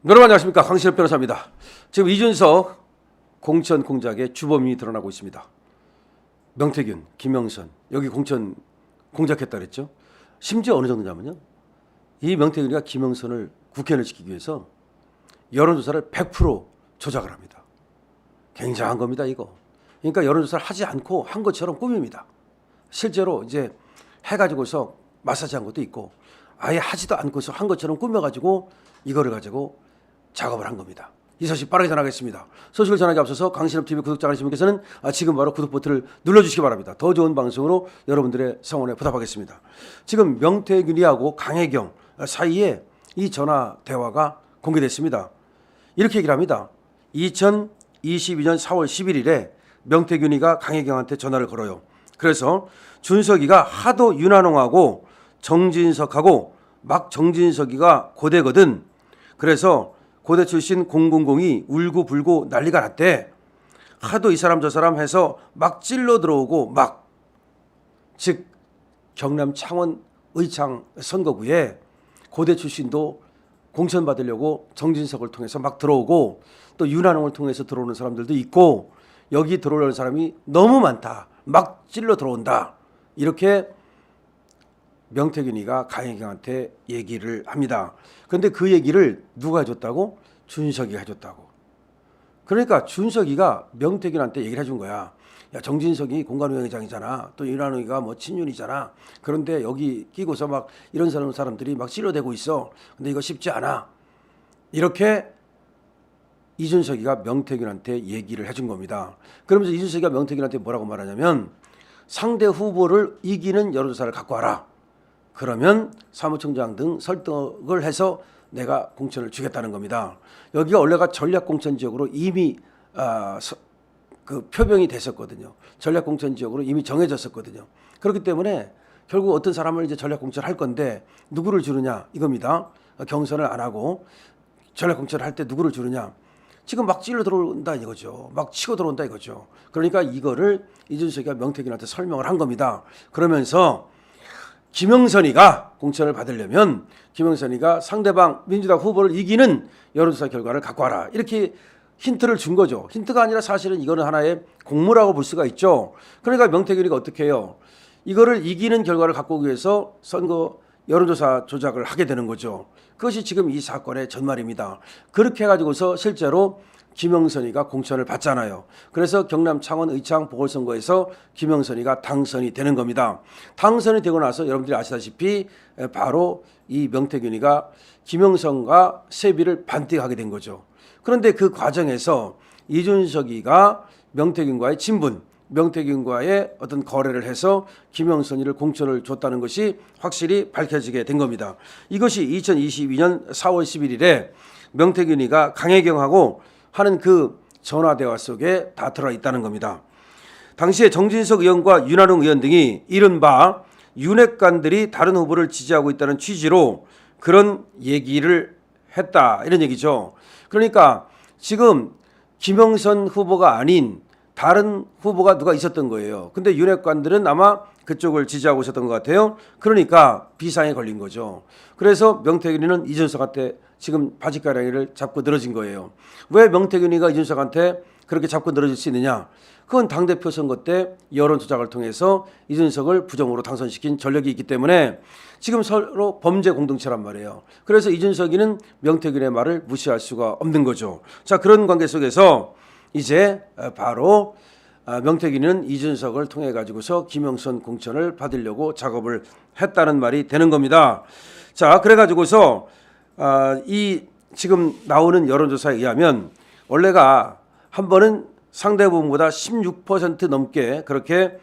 여러분 안녕하십니까, 강신업 변호사입니다. 지금 이준석 공천 공작의 주범이 드러나고 있습니다. 명태균, 김영선 여기 공천 공작했다 그랬죠. 심지어 어느 정도냐면요, 이 명태균이가 김영선을 국회의원을 시키기 위해서 여론조사를 100% 조작을 합니다. 굉장한 겁니다 이거. 그러니까 여론조사를 하지 않고 한 것처럼 꾸밉니다. 실제로 이제 해가지고서 마사지한 것도 있고, 아예 하지도 않고서 한 것처럼 꾸며가지고 이거를 가지고 작업을 한 겁니다. 이 소식 빠르게 전하겠습니다. 소식을 전하기 앞서서 강신업TV 구독자 아니신 분께서는 지금 바로 구독 버튼을 눌러주시기 바랍니다. 더 좋은 방송으로 여러분들의 성원에 보답하겠습니다. 지금 명태균이하고 강혜경 사이에 이 전화 대화가 공개됐습니다. 이렇게 얘기를 합니다. 2022년 4월 11일에 명태균이가 강혜경한테 전화를 걸어요. 그래서 준석이가 하도 윤한홍하고 정진석하고 막 정진석이가 고대거든. 그래서 고대 출신 000이 울고불고 난리가 났대. 하도 이 사람 저 사람 해서 막 찔러 들어오고 막, 즉 경남 창원 의창 선거구에 고대 출신도 공천 받으려고 정진석을 통해서 막 들어오고, 또 윤한홍을 통해서 들어오는 사람들도 있고, 여기 들어오는 사람이 너무 많다, 막 찔러 들어온다, 이렇게 명태균이가 강혜경한테 얘기를 합니다. 그런데 그 얘기를 누가 해줬다고? 준석이가 해줬다고. 그러니까 준석이가 명태균한테 얘기를 해준 거야. 야, 정진석이 공관위원장이잖아. 또 윤한홍이가 뭐 친윤이잖아. 그런데 여기 끼고서 막 이런 사람들이 막 찔러대고 있어. 근데 이거 쉽지 않아. 이렇게 이준석이가 명태균한테 얘기를 해준 겁니다. 그러면서 이준석이가 명태균한테 뭐라고 말하냐면, 상대 후보를 이기는 여론조사를 갖고 와라. 그러면 사무총장 등 설득을 해서 내가 공천을 주겠다는 겁니다. 여기가 원래가 전략공천지역으로 이미 그 표명이 됐었거든요. 전략공천지역으로 이미 정해졌었거든요. 그렇기 때문에 결국 어떤 사람을 이제 전략공천을 할 건데 누구를 주느냐 이겁니다. 경선을 안 하고 전략공천을 할 때 누구를 주느냐. 지금 막 찔러 들어온다 이거죠. 막 치고 들어온다 이거죠. 그러니까 이거를 이준석이가 명태균한테 설명을 한 겁니다. 그러면서 김영선이가 공천을 받으려면 김영선이가 상대방 민주당 후보를 이기는 여론조사 결과를 갖고 와라, 이렇게 힌트를 준 거죠. 힌트가 아니라 사실은 이거는 하나의 공모라고 볼 수가 있죠. 그러니까 명태균이가 어떻게 해요? 이거를 이기는 결과를 갖고 오기 위해서 선거 여론조사 조작을 하게 되는 거죠. 그것이 지금 이 사건의 전말입니다. 그렇게 해가지고서 실제로 김영선이가 공천을 받잖아요. 그래서 경남 창원 의창 보궐선거에서 김영선이가 당선이 되는 겁니다. 당선이 되고 나서 여러분들이 아시다시피 바로 이 명태균이가 김영선과 세비를 반띵하게 된 거죠. 그런데 그 과정에서 이준석이가 명태균과의 친분, 명태균과의 어떤 거래를 해서 김영선이를 공천을 줬다는 것이 확실히 밝혀지게 된 겁니다. 이것이 2022년 4월 11일에 명태균이가 강혜경하고 하는 그 전화대화 속에 다 들어있다는 겁니다. 당시에 정진석 의원과 윤한홍 의원 등이 이른바 윤핵관들이 다른 후보를 지지하고 있다는 취지로 그런 얘기를 했다, 이런 얘기죠. 그러니까 지금 김영선 후보가 아닌 다른 후보가 누가 있었던 거예요. 근데 윤핵관들은 아마 그쪽을 지지하고 있었던 것 같아요. 그러니까 비상에 걸린 거죠. 그래서 명태균이는 이준석한테 지금 바지가랑이를 잡고 늘어진 거예요. 왜 명태균이가 이준석한테 그렇게 잡고 늘어질 수 있느냐? 그건 당대표 선거 때 여론 조작을 통해서 이준석을 부정으로 당선시킨 전력이 있기 때문에 지금 서로 범죄 공동체란 말이에요. 그래서 이준석이는 명태균의 말을 무시할 수가 없는 거죠. 자, 그런 관계 속에서 이제 바로 명태균은 이준석을 통해 가지고서 김영선 공천을 받으려고 작업을 했다는 말이 되는 겁니다. 자, 그래 가지고서 이 지금 나오는 여론조사에 의하면 원래가 한 번은 상대 후보보다 16% 넘게 그렇게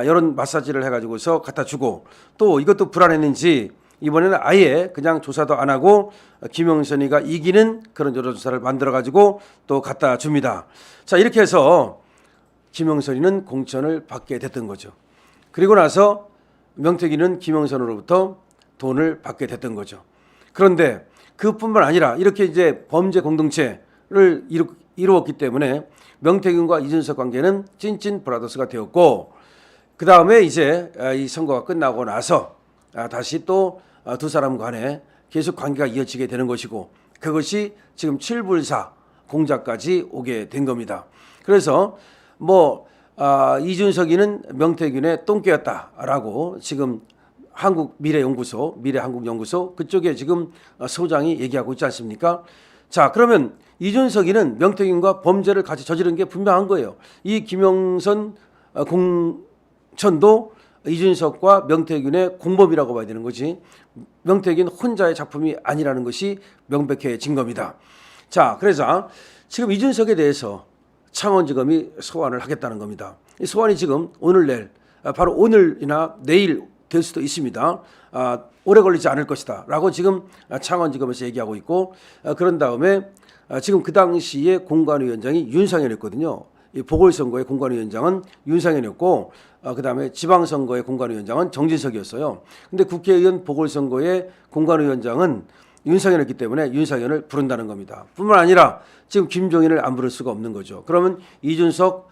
여론 마사지를 해가지고서 갖다 주고, 또 이것도 불안했는지 이번에는 아예 그냥 조사도 안 하고 김영선이가 이기는 그런 여론조사를 만들어가지고 또 갖다 줍니다. 자, 이렇게 해서 김영선이는 공천을 받게 됐던 거죠. 그리고 나서 명태균은 김영선으로부터 돈을 받게 됐던 거죠. 그런데 그뿐만 아니라 이렇게 이제 범죄 공동체를 이루었기 때문에 명태균과 이준석 관계는 찐찐 브라더스가 되었고, 그 다음에 이제 이 선거가 끝나고 나서 다시 또 두 사람 간에 계속 관계가 이어지게 되는 것이고, 그것이 지금 7불사 공작까지 오게 된 겁니다. 그래서 이준석이는 명태균의 똥개였다라고 지금 미래한국연구소 그쪽에 지금 소장이 얘기하고 있지 않습니까? 자, 그러면 이준석이는 명태균과 범죄를 같이 저지른 게 분명한 거예요. 이 김영선 공천도 이준석과 명태균의 공범이라고 봐야 되는 거지. 명태균 혼자의 작품이 아니라는 것이 명백해진 겁니다. 자, 그래서 지금 이준석에 대해서 창원지검이 소환을 하겠다는 겁니다. 이 소환이 지금 바로 오늘이나 내일 될 수도 있습니다. 오래 걸리지 않을 것이다 라고 지금 창원지검에서 얘기하고 있고, 그런 다음에 지금 그 당시에 공관위원장이 윤상현이었거든요. 이 보궐선거의 공관위원장은 윤상현이었고, 그 다음에 지방선거의 공관위원장은 정진석이었어요. 근데 국회의원 보궐선거의 공관위원장은 윤상현이었기 때문에 윤상현을 부른다는 겁니다. 뿐만 아니라 지금 김종인을 안 부를 수가 없는 거죠. 그러면 이준석,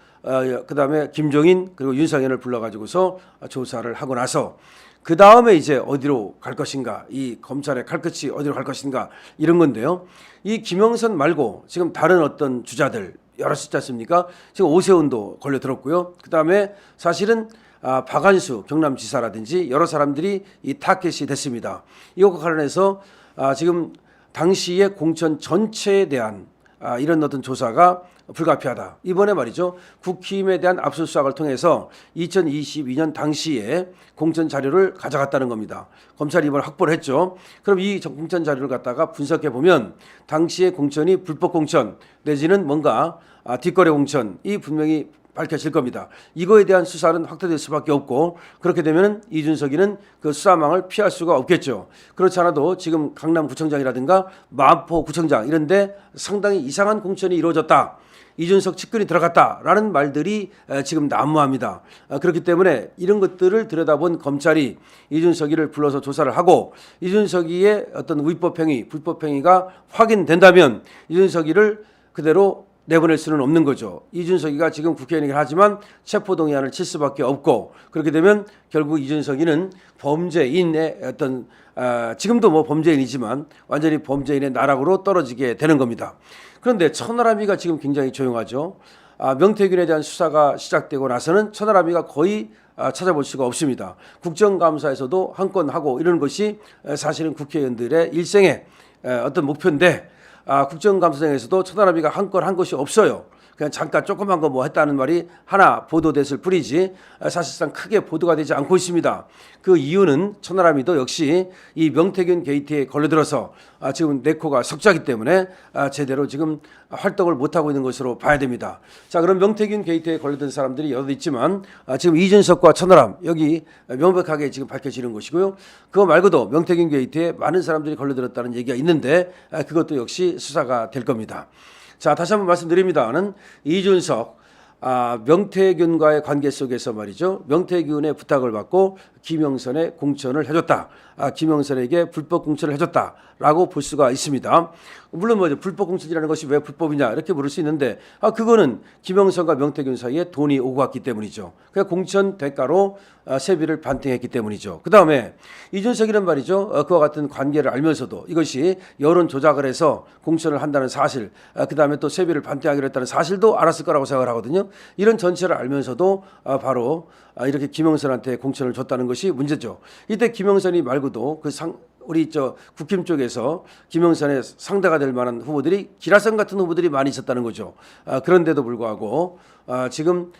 그 다음에 김종인 그리고 윤상현을 불러가지고서 조사를 하고 나서 그 다음에 이제 어디로 갈 것인가, 이 검찰의 갈 것이 어디로 갈 것인가 이런 건데요. 이 김영선 말고 지금 다른 어떤 주자들 여러 있지 않습니까? 지금 오세훈도 걸려들었고요. 그 다음에 사실은 박안수 경남지사라든지 여러 사람들이 이 타겟이 됐습니다. 이것과 관련해서 지금 당시의 공천 전체에 대한 이런 어떤 조사가 불가피하다. 이번에 말이죠. 국힘에 대한 압수수색을 통해서 2022년 당시에 공천 자료를 가져갔다는 겁니다. 검찰이 이번에 확보를 했죠. 그럼 이 공천 자료를 갖다가 분석해 보면 당시의 공천이 불법 공천 내지는 뭔가 뒷거래 공천이 분명히 밝혀질 겁니다. 이거에 대한 수사는 확대될 수밖에 없고, 그렇게 되면 이준석이는 그 수사망을 피할 수가 없겠죠. 그렇지 않아도 지금 강남구청장이라든가 마포구청장 이런 데 상당히 이상한 공천이 이루어졌다, 이준석 측근이 들어갔다라는 말들이 지금 난무합니다. 그렇기 때문에 이런 것들을 들여다본 검찰이 이준석이를 불러서 조사를 하고, 이준석이의 어떤 위법행위, 불법행위가 확인된다면 이준석이를 그대로 내보낼 수는 없는 거죠. 이준석이가 지금 국회의원이긴 하지만 체포동의안을 칠 수밖에 없고, 그렇게 되면 결국 이준석이는 범죄인의 어떤 지금도 범죄인이지만 완전히 범죄인의 나락으로 떨어지게 되는 겁니다. 그런데 천하람이가 지금 굉장히 조용하죠. 명태균에 대한 수사가 시작되고 나서는 천하람이가 거의 찾아볼 수가 없습니다. 국정감사에서도 한 건 하고 이런 것이 사실은 국회의원들의 일생의 어떤 목표인데, 국정감사장에서도 천하람이가 한 건 한 것이 없어요. 그냥 잠깐 조그만 거 했다는 말이 하나 보도됐을 뿐이지 사실상 크게 보도가 되지 않고 있습니다. 그 이유는 천하람이도 역시 이 명태균 게이트에 걸려들어서 지금 내 코가 석자기 때문에 제대로 지금 활동을 못하고 있는 것으로 봐야 됩니다. 자, 그럼 명태균 게이트에 걸려든 사람들이 여러 있지만 지금 이준석과 천하람 여기 명백하게 지금 밝혀지는 것이고요. 그거 말고도 명태균 게이트에 많은 사람들이 걸려들었다는 얘기가 있는데 그것도 역시 수사가 될 겁니다. 자, 다시 한번 말씀드립니다는 이준석 명태균과의 관계 속에서 말이죠. 명태균의 부탁을 받고 김영선의 공천을 해줬다. 김영선에게 불법 공천을 해줬다라고 볼 수가 있습니다. 물론 불법 공천이라는 것이 왜 불법이냐 이렇게 물을 수 있는데 그거는 김영선과 명태균 사이에 돈이 오고 갔기 때문이죠. 그러니까 공천 대가로 세비를 반띵했기 때문이죠. 그 다음에 이준석이란 말이죠. 그와 같은 관계를 알면서도 이것이 여론 조작을 해서 공천을 한다는 사실, 그 다음에 또 세비를 반띵하기로 했다는 사실도 알았을 거라고 생각을 하거든요. 이런 전체를 알면서도 바로 이렇게 김영선한테 공천을 줬다는 것이 문제죠. 이때 김영선이 말고도 우리 국힘 쪽에서 김영선의 상대가 될 만한 후보들이 기라성 같은 후보들이 많이 있었다는 거죠. 그런데도 불구하고 지금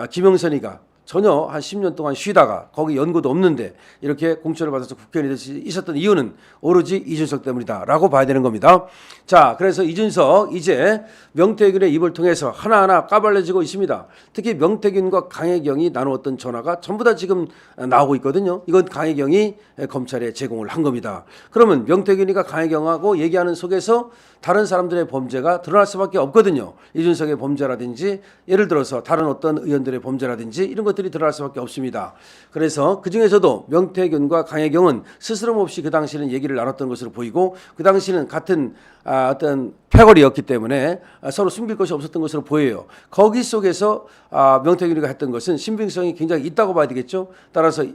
김영선이가 전혀 한 10년 동안 쉬다가 거기 연고도 없는데 이렇게 공천을 받아서 국회의원이 될 수 있었던 이유는 오로지 이준석 때문이다라고 봐야 되는 겁니다. 자, 그래서 이준석 이제 명태균의 입을 통해서 하나하나 까발려지고 있습니다. 특히 명태균과 강혜경이 나누었던 전화가 전부 다 지금 나오고 있거든요. 이건 강혜경이 검찰에 제공을 한 겁니다. 그러면 명태균이가 강혜경하고 얘기하는 속에서 다른 사람들의 범죄가 드러날 수밖에 없거든요. 이준석의 범죄라든지 예를 들어서 다른 어떤 의원들의 범죄라든지 이런 것들이 드러날 수밖에 없습니다. 그래서 그중에서도 명태균과 강혜경은 스스럼 없이 그 당시에는 얘기를 나눴던 것으로 보이고 그 당시는 같은 어떤 패거리였기 때문에 서로 숨길 것이 없었던 것으로 보여요. 거기 속에서 명태균이가 했던 것은 신빙성이 굉장히 있다고 봐야 되겠죠. 따라서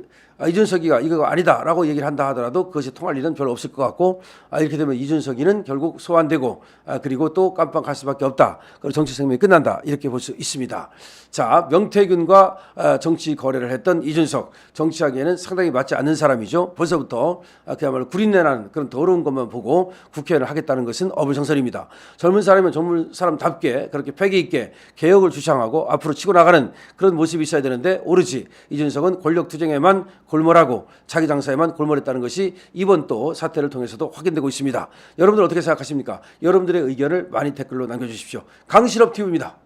이준석이가 이거 아니다라고 얘기를 한다 하더라도 그것이 통할 일은 별로 없을 것 같고 이렇게 되면 이준석이는 결국 소환되고 그리고 또 깜빵 갈 수밖에 없다. 그리고 정치 생명이 끝난다. 이렇게 볼 수 있습니다. 자, 명태균과 정치 거래를 했던 이준석, 정치하기에는 상당히 맞지 않는 사람이죠. 벌써부터 그야말로 구린내나는 그런 더러운 것만 보고 국회의원을 하겠다는 것은 어불성설입니다. 젊은 사람이면 젊은 사람답게 그렇게 패기 있게 개혁을 주창하고 앞으로 치고 나가는 그런 모습이 있어야 되는데 오로지 이준석은 권력 투쟁에만 골몰하고 자기 장사에만 골몰했다는 것이 이번 또 사태를 통해서도 확인되고 있습니다. 여러분들 어떻게 생각하십니까? 여러분들의 의견을 많이 댓글로 남겨주십시오. 강신업 TV입니다.